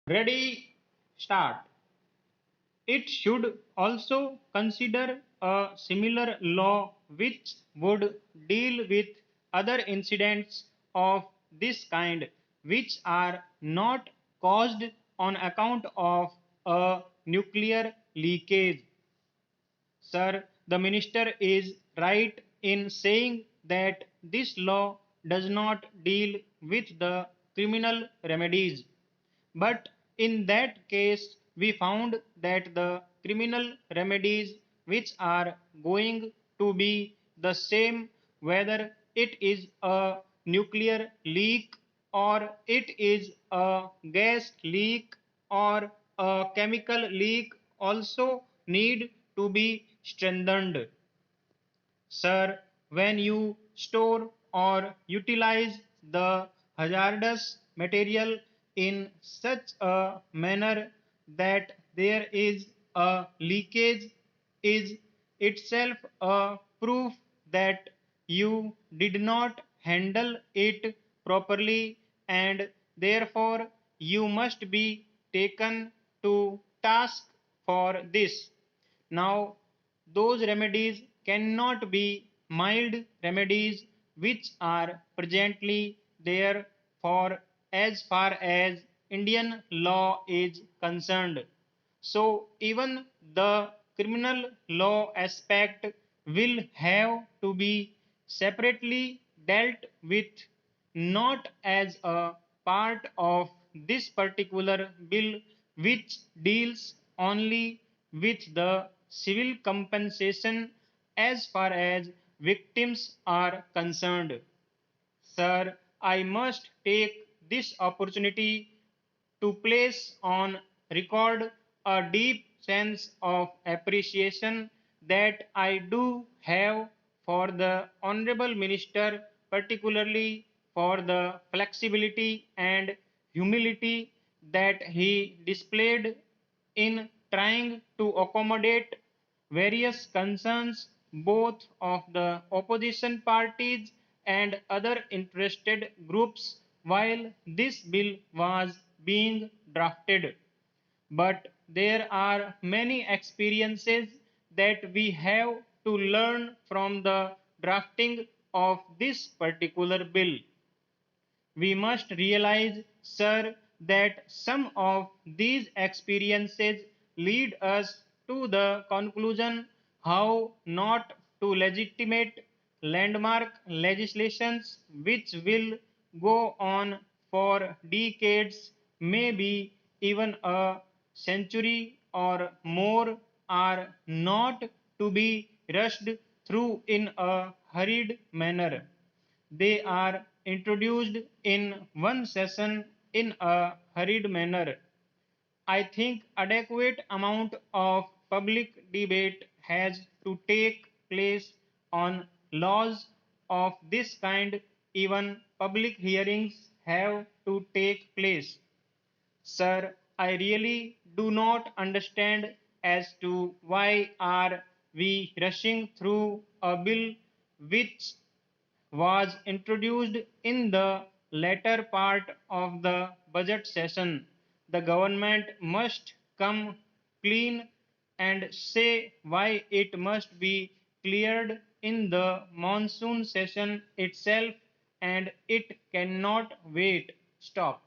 Ready, start. It should also consider a similar law which would deal with other incidents of this kind which are not caused on account of a nuclear leakage. Sir, the minister is right in saying that this law does not deal with the criminal remedies. But in that case, we found that the criminal remedies which are going to be the same whether it is a nuclear leak or it is a gas leak or a chemical leak also need to be strengthened. Sir, when you store or utilize the hazardous material in such a manner that there is a leakage is itself a proof that you did not handle it properly and therefore you must be taken to task for this. Now, those remedies cannot be mild remedies which are presently there for as far as Indian law is concerned. So, even the criminal law aspect will have to be separately dealt with, not as a part of this particular bill which deals only with the civil compensation as far as victims are concerned. Sir, I must take this opportunity to place on record a deep sense of appreciation that I do have for the Honorable Minister, particularly for the flexibility and humility that he displayed in trying to accommodate various concerns both of the opposition parties and other interested groups while this bill was being drafted. But there are many experiences that we have to learn from the drafting of this particular bill. We must realize, sir, that some of these experiences lead us to the conclusion how not to legitimate landmark legislations which will go on for decades, maybe even a century or more, are not to be rushed through in a hurried manner. They are introduced in one session in a hurried manner. I think adequate amount of public debate has to take place on laws of this kind. Even public hearings have to take place. Sir, I really do not understand as to why are we rushing through a bill which was introduced in the latter part of the budget session. The government must come clean and say why it must be cleared in the monsoon session itself and it cannot wait. Stop.